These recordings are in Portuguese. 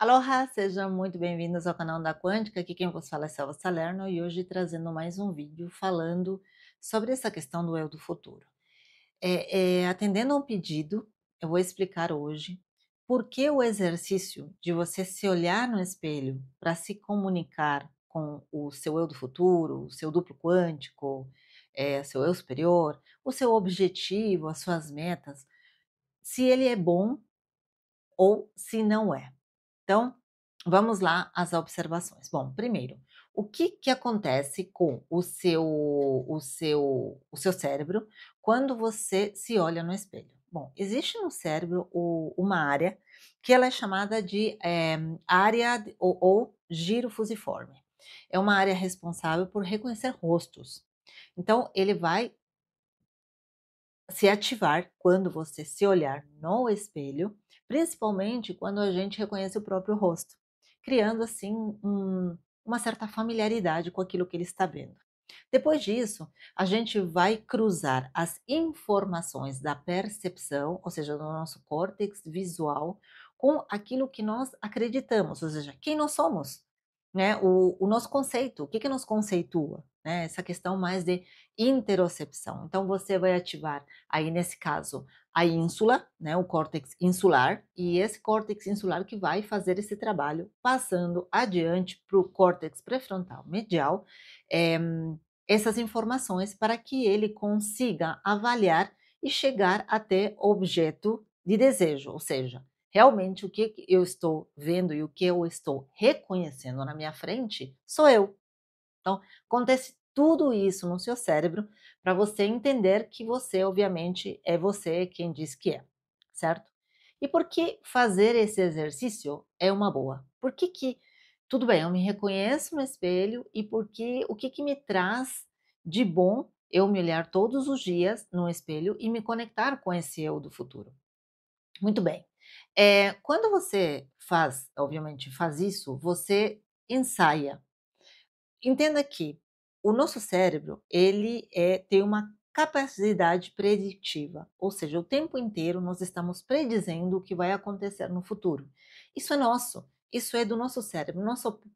Aloha, sejam muito bem-vindos ao canal da Quântica. Aqui quem vos fala é Selva Salerno e hoje trazendo mais um vídeo falando sobre essa questão do eu do futuro. Atendendo a um pedido, eu vou explicar hoje por que o exercício de você se olhar no espelho para se comunicar com o seu eu do futuro, o seu duplo quântico, seu eu superior, o seu objetivo, as suas metas, se ele é bom ou se não é. Então, vamos lá às observações. Bom, primeiro, o que que acontece com o seu cérebro quando você se olha no espelho? Bom, existe no cérebro uma área que ela é chamada de área ou giro fusiforme. É uma área responsável por reconhecer rostos. Então, ele vai se ativar quando você se olhar no espelho, principalmente quando a gente reconhece o próprio rosto, criando assim uma certa familiaridade com aquilo que ele está vendo. Depois disso, a gente vai cruzar as informações da percepção, ou seja, do nosso córtex visual, com aquilo que nós acreditamos, ou seja, quem nós somos, né? O nosso conceito, o que que nos conceitua, né? Essa questão mais de interocepção. Então, você vai ativar aí nesse caso a ínsula, né, o córtex insular, e esse córtex insular que vai fazer esse trabalho, passando adiante para o córtex pré-frontal medial, eh, essas informações para que ele consiga avaliar e chegar até objeto de desejo, ou seja, realmente o que eu estou vendo e o que eu estou reconhecendo na minha frente sou eu. Então, acontece tudo isso no seu cérebro para você entender que você, obviamente, é você quem diz que é, certo? E por que fazer esse exercício é uma boa? Por que que, tudo bem, eu me reconheço no espelho e o que que me traz de bom eu me olhar todos os dias no espelho e me conectar com esse eu do futuro? Muito bem. Quando você faz, obviamente, faz isso, você ensaia. Entenda que o nosso cérebro, ele tem uma capacidade preditiva, ou seja, o tempo inteiro nós estamos predizendo o que vai acontecer no futuro. Isso é nosso, isso é do nosso cérebro.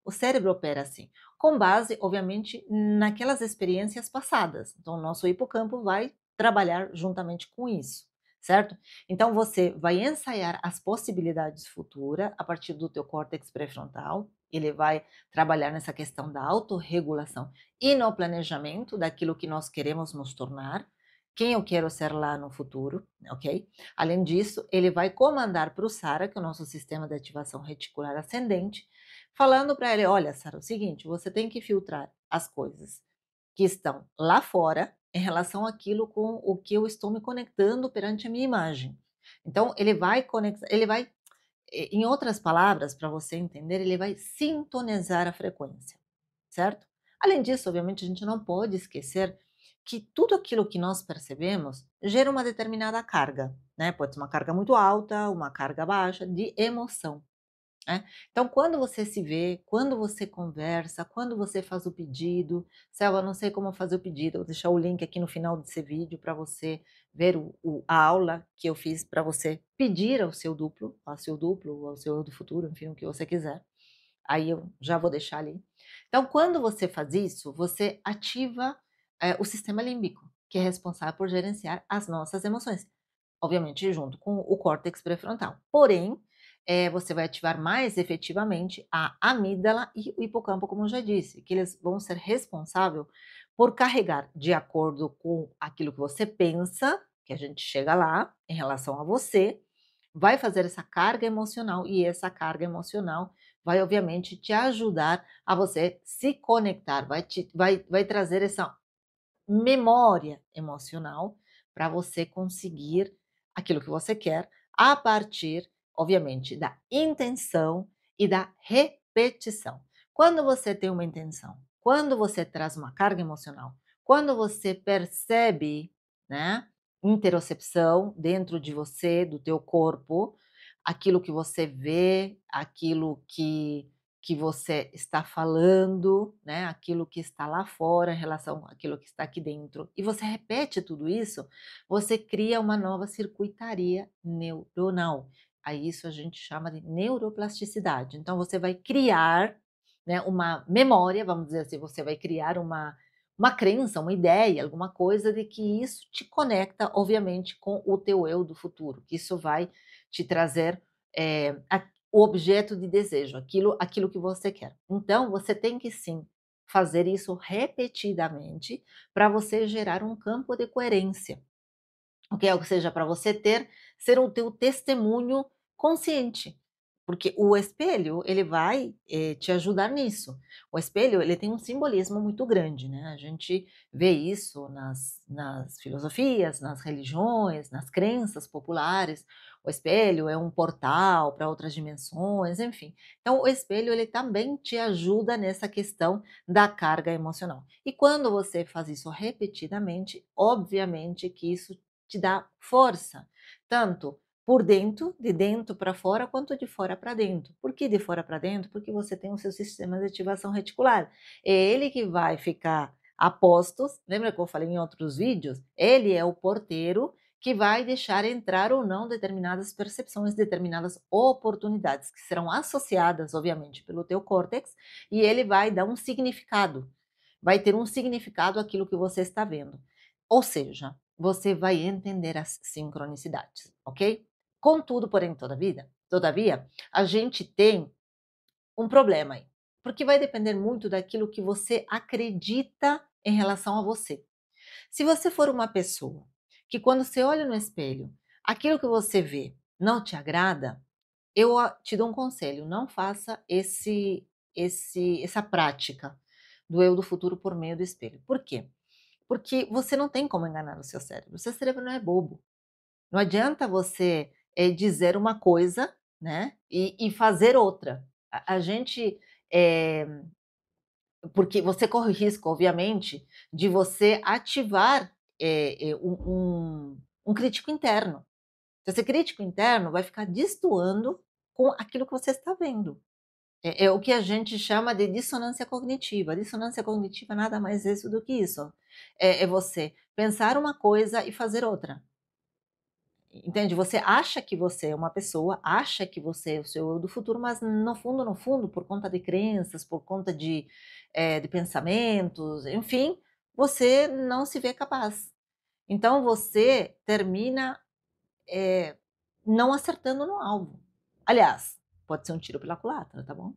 O cérebro opera assim, com base, obviamente, naquelas experiências passadas. Então, o nosso hipocampo vai trabalhar juntamente com isso, certo? Então, você vai ensaiar as possibilidades futuras a partir do teu córtex pré-frontal. Ele vai trabalhar nessa questão da autorregulação e no planejamento daquilo que nós queremos nos tornar, quem eu quero ser lá no futuro, ok? Além disso, ele vai comandar para o SARA, que é o nosso sistema de ativação reticular ascendente, falando para ele: olha, Sara, é o seguinte, você tem que filtrar as coisas que estão lá fora em relação àquilo com o que eu estou me conectando perante a minha imagem. Então, ele vai conectar, ele vai em outras palavras, para você entender, ele vai sintonizar a frequência, certo? Além disso, obviamente, a gente não pode esquecer que tudo aquilo que nós percebemos gera uma determinada carga, né? Pode ser uma carga muito alta, uma carga baixa de emoção. É. Então, quando você se vê, quando você conversa, quando você faz o pedido, Selva, não sei como fazer o pedido, vou deixar o link aqui no final desse vídeo para você ver a aula que eu fiz para você pedir ao seu eu do futuro, enfim, o que você quiser. Aí eu já vou deixar ali. Então, quando você faz isso, você ativa o sistema límbico, que é responsável por gerenciar as nossas emoções, obviamente junto com o córtex pré-frontal. Porém, você vai ativar mais efetivamente a amígdala e o hipocampo, como eu já disse, que eles vão ser responsáveis por carregar de acordo com aquilo que você pensa, que a gente chega lá em relação a você, vai fazer essa carga emocional e essa carga emocional vai obviamente te ajudar a você se conectar, vai trazer essa memória emocional para você conseguir aquilo que você quer a partir, obviamente, da intenção e da repetição. Quando você tem uma intenção, quando você traz uma carga emocional, quando você percebe, né, interocepção dentro de você, do teu corpo, aquilo que você vê, aquilo que você está falando, né, aquilo que está lá fora em relação àquilo que está aqui dentro, e você repete tudo isso, você cria uma nova circuitaria neuronal. Aí isso a gente chama de neuroplasticidade. Então você vai criar, né, uma memória, vamos dizer assim, você vai criar uma crença, uma ideia, alguma coisa de que isso te conecta, obviamente, com o teu eu do futuro, que isso vai te trazer o objeto de desejo, aquilo que você quer. Então você tem que sim fazer isso repetidamente para você gerar um campo de coerência. Ok? Ou seja, para você ser o teu testemunho consciente, porque o espelho ele vai te ajudar nisso. O espelho ele tem um simbolismo muito grande, né? A gente vê isso nas filosofias, nas religiões, nas crenças populares. O espelho é um portal para outras dimensões, enfim. Então, o espelho ele também te ajuda nessa questão da carga emocional. E quando você faz isso repetidamente, obviamente que isso te dá força, tanto por dentro, de dentro para fora, quanto de fora para dentro. Por que de fora para dentro? Porque você tem o seu sistema de ativação reticular. É ele que vai ficar a postos, lembra que eu falei em outros vídeos? Ele é o porteiro que vai deixar entrar ou não determinadas percepções, determinadas oportunidades, que serão associadas, obviamente, pelo teu córtex, e ele vai dar um significado. Vai ter um significado aquilo que você está vendo. Ou seja, você vai entender as sincronicidades, ok? Contudo, porém, todavia, a gente tem um problema aí, porque vai depender muito daquilo que você acredita em relação a você. Se você for uma pessoa que quando você olha no espelho, aquilo que você vê não te agrada, eu te dou um conselho, não faça essa prática do eu do futuro por meio do espelho. Por quê? Porque você não tem como enganar o seu cérebro não é bobo. Não adianta você, dizer uma coisa, né, e fazer outra. A gente, eh, porque você corre o risco, obviamente, de você ativar, um crítico interno. Esse crítico interno vai ficar destoando com aquilo que você está vendo. É o que a gente chama de dissonância cognitiva. Dissonância cognitiva nada mais é isso do que isso. É você pensar uma coisa e fazer outra. Entende? Você acha que você é uma pessoa, acha que você é o seu eu do futuro, mas no fundo, por conta de crenças, por conta de pensamentos, enfim, você não se vê capaz. Então você termina, eh, não acertando no alvo. Aliás, pode ser um tiro pela culatra, tá bom?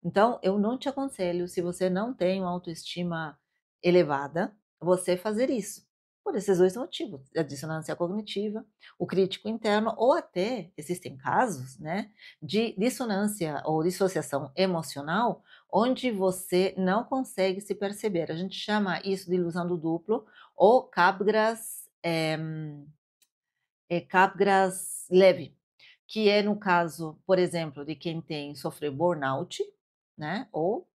Então, eu não te aconselho, se você não tem uma autoestima elevada, você fazer isso. Por esses dois motivos, a dissonância cognitiva, o crítico interno, ou até existem casos, né, de dissonância ou dissociação emocional, onde você não consegue se perceber. A gente chama isso de ilusão do duplo ou Capgras leve, que é no caso, por exemplo, de quem sofreu burnout, né, ou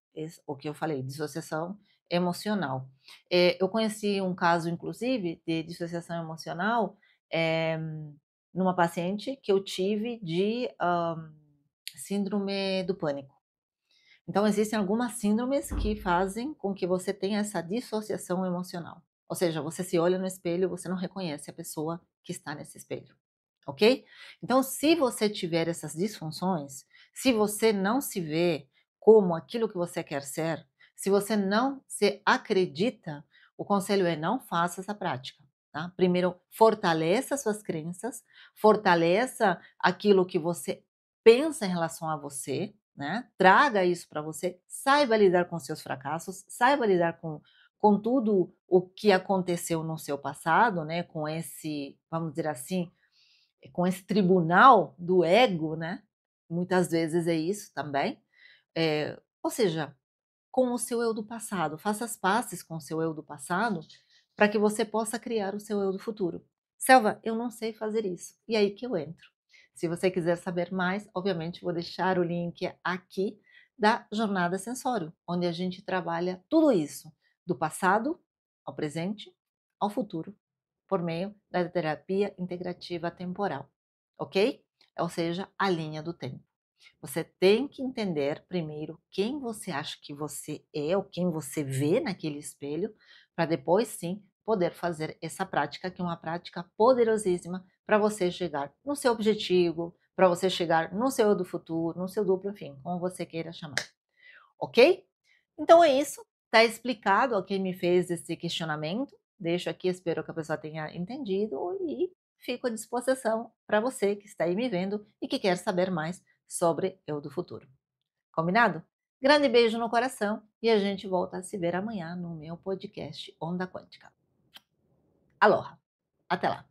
o que eu falei, dissociação emocional. Eu conheci um caso, inclusive, de dissociação emocional, eh, numa paciente que eu tive de síndrome do pânico. Então, existem algumas síndromes que fazem com que você tenha essa dissociação emocional. Ou seja, você se olha no espelho, você não reconhece a pessoa que está nesse espelho, ok? Então, se você tiver essas disfunções, se você não se vê como aquilo que você quer ser, se você não se acredita, o conselho é não faça essa prática, tá? Primeiro, fortaleça suas crenças, fortaleça aquilo que você pensa em relação a você, né? Traga isso para você, saiba lidar com seus fracassos, saiba lidar com tudo o que aconteceu no seu passado, né? Com esse, vamos dizer assim, com esse tribunal do ego, né? Muitas vezes é isso também. Ou seja, com o seu eu do passado, faça as pazes com o seu eu do passado, para que você possa criar o seu eu do futuro. Selva, eu não sei fazer isso. E aí que eu entro. Se você quiser saber mais, obviamente vou deixar o link aqui da Jornada Sensório, onde a gente trabalha tudo isso, do passado ao presente, ao futuro, por meio da terapia integrativa temporal, ok? Ou seja, a linha do tempo. Você tem que entender primeiro quem você acha que você é, ou quem você vê naquele espelho, para depois sim poder fazer essa prática, que é uma prática poderosíssima para você chegar no seu objetivo, para você chegar no seu eu do futuro, no seu duplo, enfim, como você queira chamar, ok? Então é isso, tá explicado a quem me fez esse questionamento. Deixo aqui, espero que a pessoa tenha entendido e fico à disposição para você que está aí me vendo e que quer saber mais sobre eu do futuro. Combinado? Grande beijo no coração e a gente volta a se ver amanhã no meu podcast Onda Quântica. Aloha! Até lá!